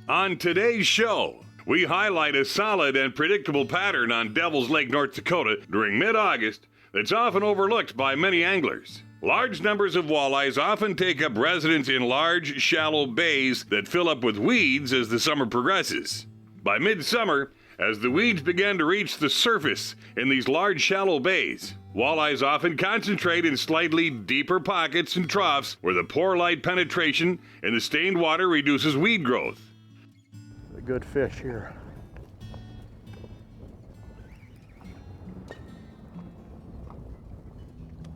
On today's show, we highlight a solid and predictable pattern on Devil's Lake, North Dakota during mid-August that's often overlooked by many anglers. Large numbers of walleyes often take up residence in large, shallow bays that fill up with weeds as the summer progresses. By midsummer, as the weeds begin to reach the surface in these large, shallow bays, walleyes often concentrate in slightly deeper pockets and troughs where the poor light penetration in the stained water reduces weed growth. A good fish here.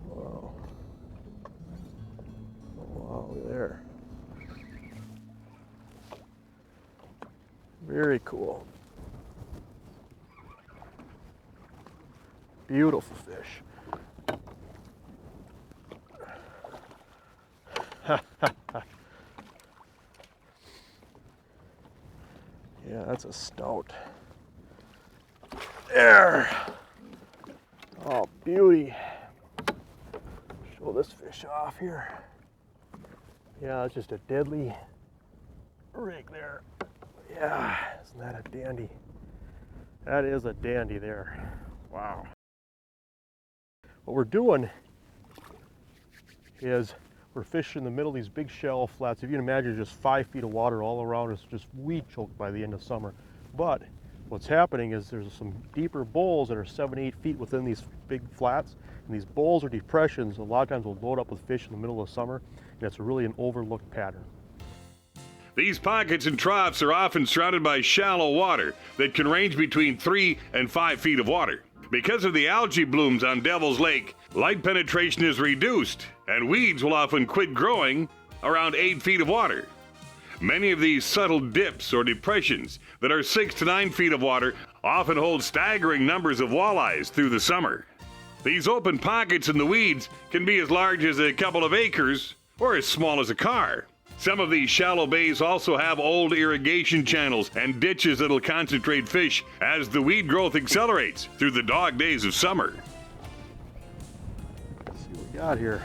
Wow. Oh, wow, look there. Very cool. Beautiful fish. Yeah, that's a stout. There. Oh, beauty. Show this fish off here. Yeah, it's just a deadly rig there. Yeah, isn't that a dandy? That is a dandy there. Wow. What we're doing is we're fishing in the middle of these big shallow flats. If you can imagine, just 5 feet of water all around us, just weed choked by the end of summer. But what's happening is there's some deeper bowls that are 7 to 8 feet within these big flats. And these bowls or depressions, a lot of times will load up with fish in the middle of summer. And it's really an overlooked pattern. These pockets and troughs are often surrounded by shallow water that can range between 3 and 5 feet of water. Because of the algae blooms on Devil's Lake, light penetration is reduced, and weeds will often quit growing around 8 feet of water. Many of these subtle dips or depressions that are 6 to 9 feet of water often hold staggering numbers of walleyes through the summer. These open pockets in the weeds can be as large as a couple of acres or as small as a car. Some of these shallow bays also have old irrigation channels and ditches that'll concentrate fish as the weed growth accelerates through the dog days of summer. Let's see what we got here.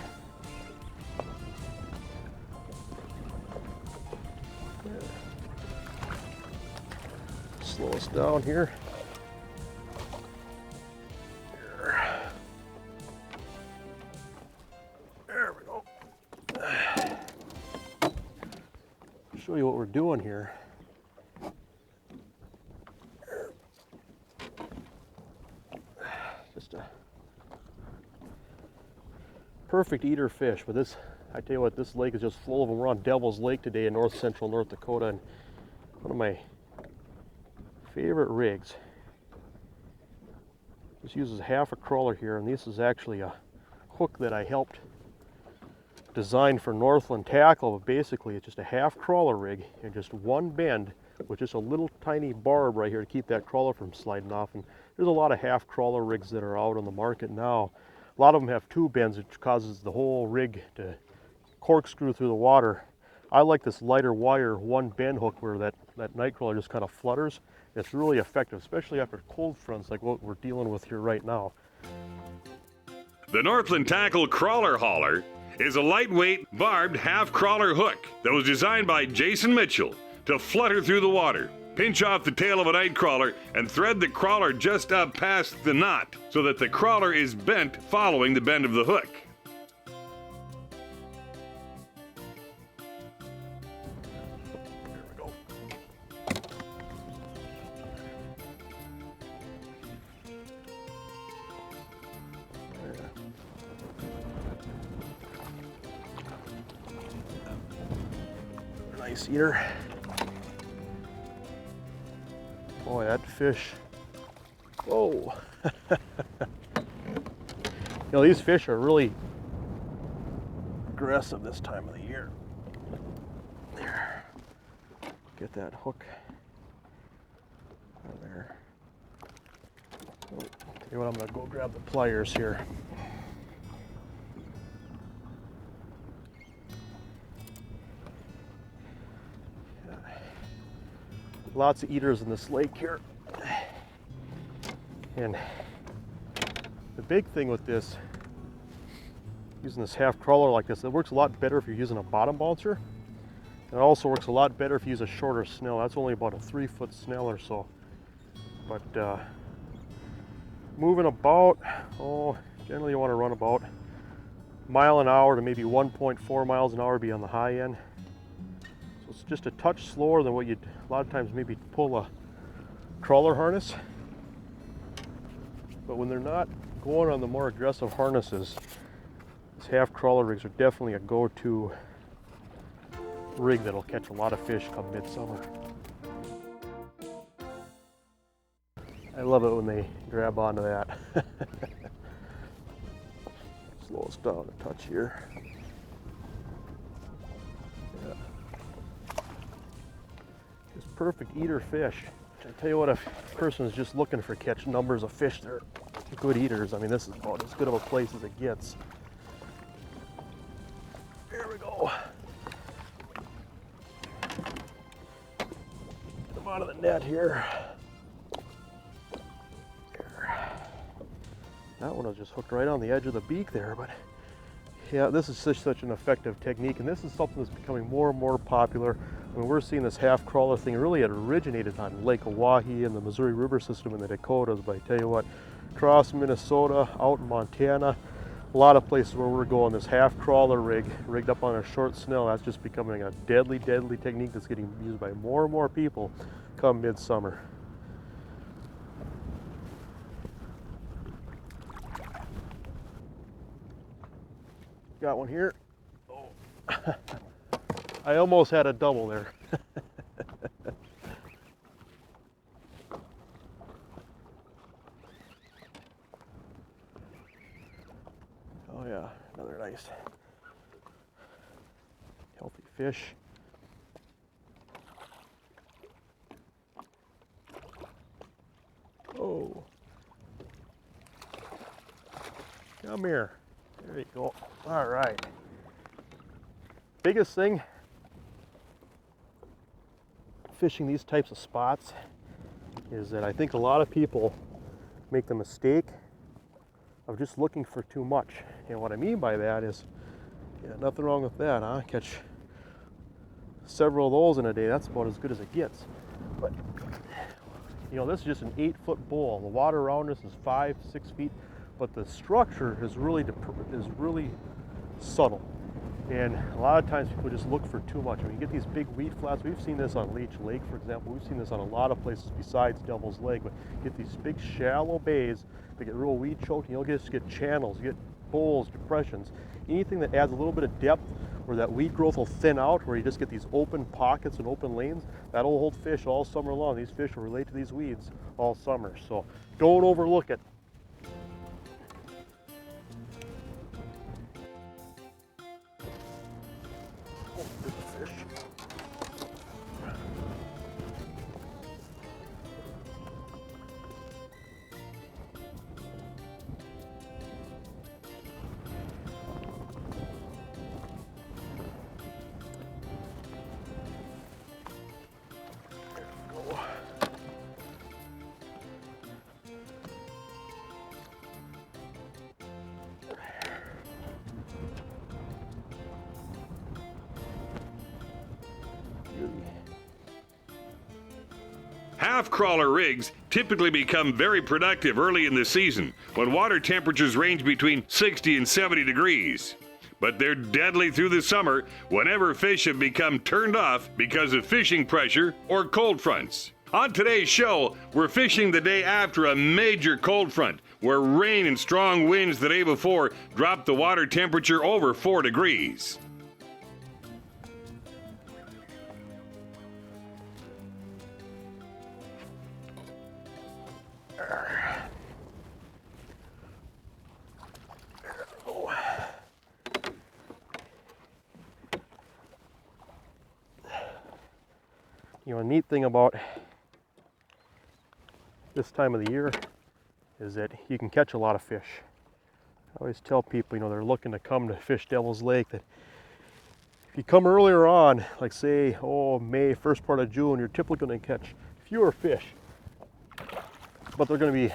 Slow us down here. There we go. Show you what we're doing here. Just a perfect eater fish, but this, I tell you what, this lake is just full of them. We're on Devil's Lake today in north central North Dakota, and one of my favorite rigs. This uses half a crawler here, and this is actually a hook that I helped designed for Northland Tackle, but basically it's just a half crawler rig and just one bend with just a little tiny barb right here to keep that crawler from sliding off. And there's a lot of half crawler rigs that are out on the market now. A lot of them have two bends, which causes the whole rig to corkscrew through the water. I like this lighter wire one bend hook where that night crawler just kind of flutters. It's really effective, especially after cold fronts like what we're dealing with here right now. The Northland Tackle Crawler Hauler is a lightweight, barbed half-crawler hook that was designed by Jason Mitchell to flutter through the water, pinch off the tail of a night crawler, and thread the crawler just up past the knot so that the crawler is bent following the bend of the hook. There we go. Nice eater. Boy, that fish. Whoa. You know, these fish are really aggressive this time of the year. There. Get that hook out of there. Oh, tell you what, I'm going to go grab the pliers here. Lots of eaters in this lake here. And the big thing with this, using this half crawler like this, it works a lot better if you're using a bottom bouncer. It also works a lot better if you use a shorter snell. That's only about a 3-foot snell or so. But moving about, generally you want to run about a mile an hour to maybe 1.4 miles an hour be on the high end. So it's just a touch slower than what you'd a lot of times maybe pull a crawler harness. But when they're not going on the more aggressive harnesses, these half crawler rigs are definitely a go-to rig that'll catch a lot of fish come midsummer. I love it when they grab onto that. Slow us down a touch here. Yeah. Just perfect eater fish. I tell you what, if a person is just looking for catch numbers of fish, they're good eaters. I mean, this is about as good of a place as it gets. There we go. Get them out of the net here. That one was just hooked right on the edge of the beak there, but yeah, this is such an effective technique, and this is something that's becoming more and more popular. I mean, we're seeing this half crawler thing. Really, it originated on Lake Walleye and the Missouri River system in the Dakotas, but I tell you what, across Minnesota, out in Montana, a lot of places where we're going, this half crawler rigged up on a short snell, that's just becoming a deadly technique that's getting used by more and more people come midsummer. Got one here. Oh. I almost had a double there. Oh yeah, another nice healthy fish. Oh, come here. There you go. All right. Biggest thing fishing these types of spots is that I think a lot of people make the mistake of just looking for too much. And what I mean by that is, yeah, nothing wrong with that, huh? Catch several of those in a day, that's about as good as it gets. But, you know, this is just an 8-foot bowl. The water around us is 5-6 feet, but the structure is really subtle. And a lot of times people just look for too much. I mean, you get these big weed flats. We've seen this on Leech Lake, for example. We've seen this on a lot of places besides Devil's Lake. But you get these big shallow bays that get real weed choked, and you'll just get channels, you get bowls, depressions. Anything that adds a little bit of depth where that weed growth will thin out, where you just get these open pockets and open lanes, that'll hold fish all summer long. These fish will relate to these weeds all summer. So don't overlook it. Half crawler rigs typically become very productive early in the season when water temperatures range between 60 and 70 degrees. But they're deadly through the summer whenever fish have become turned off because of fishing pressure or cold fronts. On today's show, we're fishing the day after a major cold front where rain and strong winds the day before dropped the water temperature over 4 degrees. You know, a neat thing about this time of the year is that you can catch a lot of fish. I always tell people, you know, they're looking to come to fish Devil's Lake, that if you come earlier on, like say, May, first part of June, you're typically going to catch fewer fish, but they're going to be,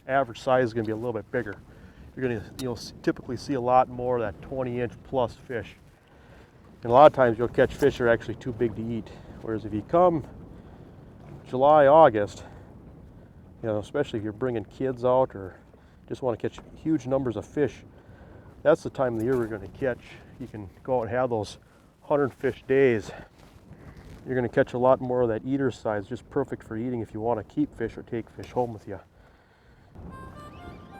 average size is going to be a little bit bigger. You're going to, typically see a lot more of that 20-inch plus fish. And a lot of times you'll catch fish that are actually too big to eat. Whereas if you come July, August, especially if you're bringing kids out or just want to catch huge numbers of fish, that's the time of the year we're going to catch. You can go out and have those 100 fish days. You're going to catch a lot more of that eater size, just perfect for eating if you want to keep fish or take fish home with you.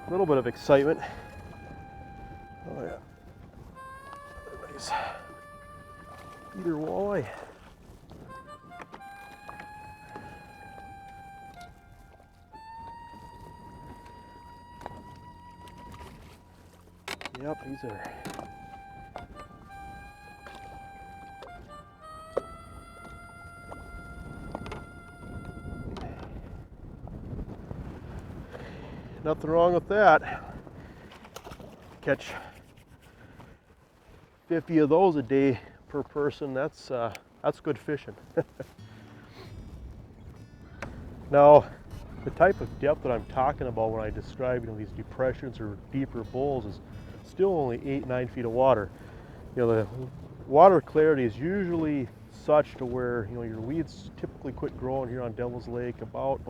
A little bit of excitement. Oh yeah. Nice. Eater walleye. Yep, these are. Nothing wrong with that. Catch 50 of those a day per person. That's good fishing. Now, the type of depth that I'm talking about when I describe these depressions or deeper bowls is still only 8-9 feet of water. The water clarity is usually such to where your weeds typically quit growing here on Devil's Lake about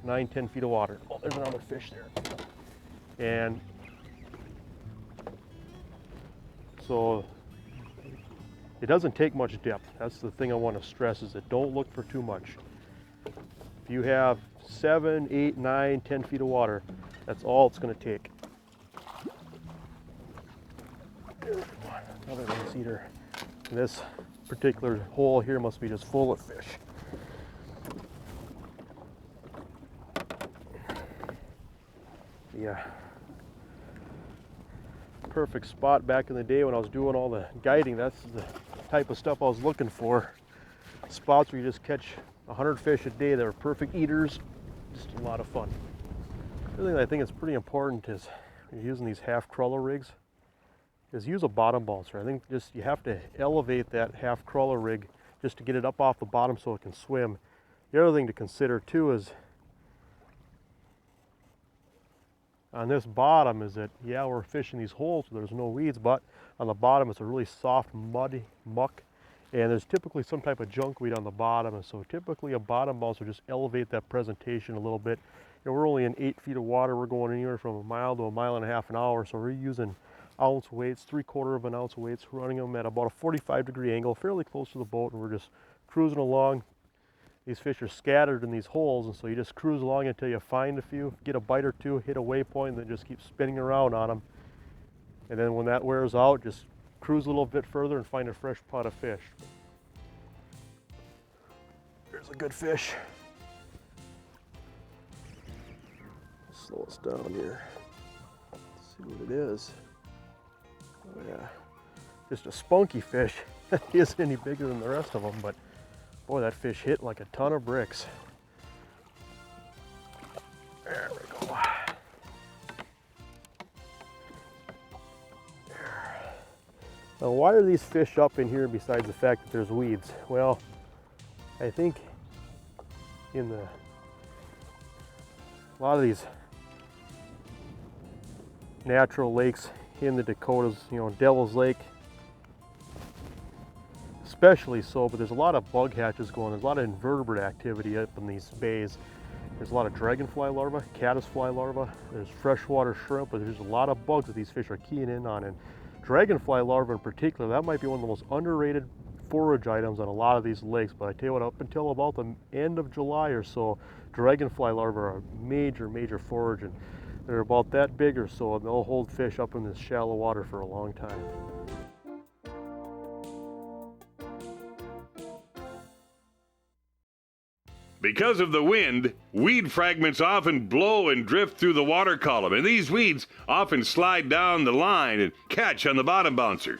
9-10 feet of water. Oh, there's another fish there. And so it doesn't take much depth. That's the thing I want to stress, is that don't look for too much. If you have 7, 8, 9, 10 feet of water, that's all it's going to take. Another nice eater. This particular hole here must be just full of fish. Yeah. Perfect spot back in the day when I was doing all the guiding. That's the type of stuff I was looking for. Spots where you just catch 100 fish a day that are perfect eaters. Just a lot of fun. The other thing I think is pretty important is when you're using these half crawler rigs is use a bottom bouncer. I think just you have to elevate that half crawler rig just to get it up off the bottom so it can swim. The other thing to consider too is on this bottom is that, yeah, we're fishing these holes so there's no weeds, but on the bottom it's a really soft, muddy muck, and there's typically some type of junk weed on the bottom, and so typically a bottom bouncer will just elevate that presentation a little bit. We're only in 8 feet of water. We're going anywhere from a mile to a mile and a half an hour, so we're using ounce weights, 3/4 of an ounce weights, running them at about a 45-degree angle, fairly close to the boat, and we're just cruising along. These fish are scattered in these holes, and so you just cruise along until you find a few, get a bite or two, hit a waypoint, and then just keep spinning around on them. And then when that wears out, just cruise a little bit further and find a fresh pot of fish. There's a good fish. Slow us down here. Let's see what it is. Oh yeah, just a spunky fish. He isn't any bigger than the rest of them, but boy, that fish hit like a ton of bricks. There we go. There. Now, why are these fish up in here besides the fact that there's weeds? Well, I think in a lot of these natural lakes in the Dakotas, Devil's Lake especially so, but there's a lot of bug hatches going. There's a lot of invertebrate activity up in these bays. There's a lot of dragonfly larvae, caddisfly larvae, there's freshwater shrimp, but there's a lot of bugs that these fish are keying in on. And dragonfly larvae in particular, that might be one of the most underrated forage items on a lot of these lakes. But I tell you what, up until about the end of July or so, dragonfly larvae are a major forage, and they're about that big or so, and they'll hold fish up in this shallow water for a long time. Because of the wind, weed fragments often blow and drift through the water column, and these weeds often slide down the line and catch on the bottom bouncer.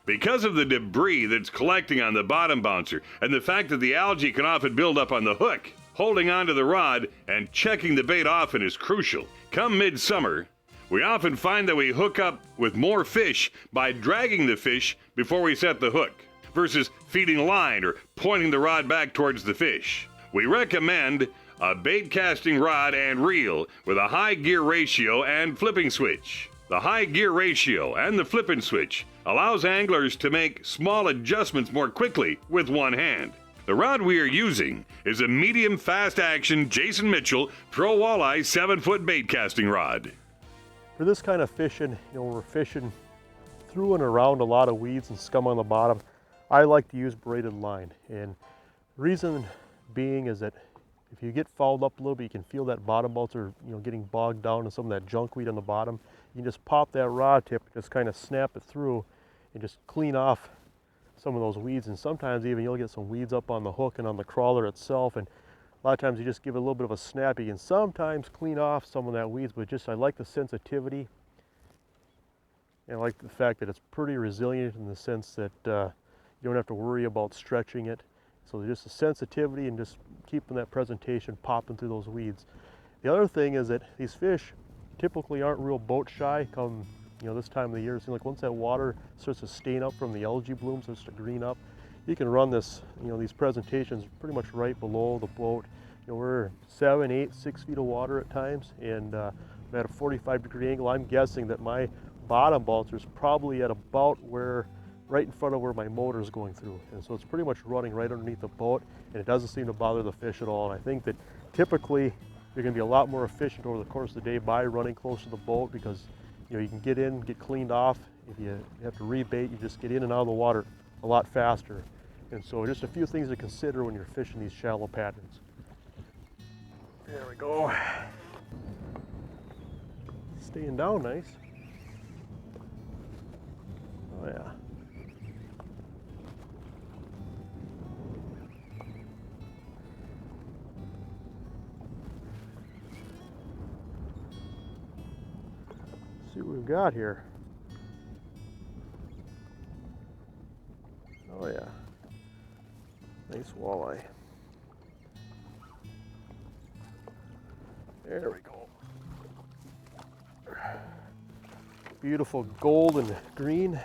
Because of the debris that's collecting on the bottom bouncer and the fact that the algae can often build up on the hook, holding onto the rod and checking the bait often is crucial. Come midsummer, we often find that we hook up with more fish by dragging the fish before we set the hook, versus feeding line or pointing the rod back towards the fish. We recommend a bait casting rod and reel with a high gear ratio and flipping switch. The high gear ratio and the flipping switch allows anglers to make small adjustments more quickly with one hand. The rod we are using is a medium fast action Jason Mitchell Pro Walleye 7-foot bait casting rod. For this kind of fishing, we're fishing through and around a lot of weeds and scum on the bottom. I like to use braided line, and reason being is that if you get fouled up a little bit, you can feel that bottom bouncer, getting bogged down in some of that junk weed on the bottom. You can just pop that rod tip, just kind of snap it through, and just clean off some of those weeds. And sometimes even you'll get some weeds up on the hook and on the crawler itself, and a lot of times you just give it a little bit of a snap. You can sometimes clean off some of that weeds, but I like the sensitivity, and I like the fact that it's pretty resilient in the sense that you don't have to worry about stretching it. So just the sensitivity and just keeping that presentation popping through those weeds. The other thing is that these fish typically aren't real boat shy come this time of the year. It seems like once that water starts to stain up from the algae blooms, starts to green up, you can run this, these presentations pretty much right below the boat. We're 7, 8, 6 feet of water at times, and at a 45-degree angle. I'm guessing that my bottom bouncer is probably at about right in front of where my motor is going through. And so it's pretty much running right underneath the boat, and it doesn't seem to bother the fish at all. And I think that typically you're going to be a lot more efficient over the course of the day by running close to the boat, because you can get in, get cleaned off. If you have to rebait, you just get in and out of the water a lot faster. And so just a few things to consider when you're fishing these shallow patterns. There we go. Staying down nice. Oh yeah. See what we've got here. Oh yeah. Nice walleye. There we go. Beautiful gold and green.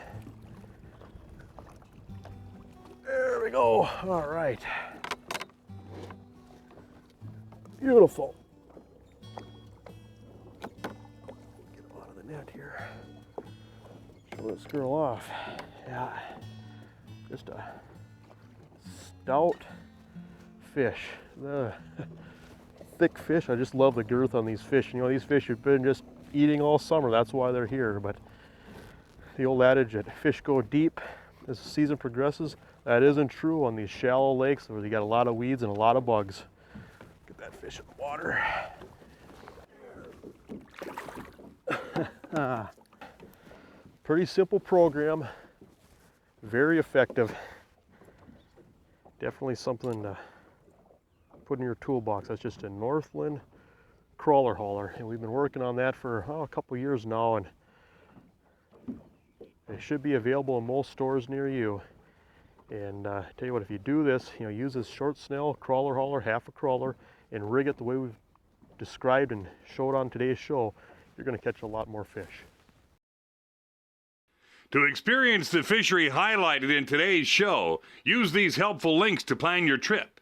There we go. All right. Beautiful. Get him out of the net here. Show this girl off. Yeah. Just a stout fish. Thick fish. I just love the girth on these fish. These fish have been just eating all summer. That's why they're here. But the old adage that fish go deep as the season progresses, that isn't true on these shallow lakes where you got a lot of weeds and a lot of bugs. Get that fish in the water. Pretty simple program. Very effective. Definitely something to put in your toolbox. That's just a Northland crawler hauler, and we've been working on that for a couple years now, and it should be available in most stores near you. And tell you what, if you do this, use this short snell crawler hauler, half a crawler, and rig it the way we've described and showed on today's show, you're going to catch a lot more fish. To experience the fishery highlighted in today's show, use these helpful links to plan your trip.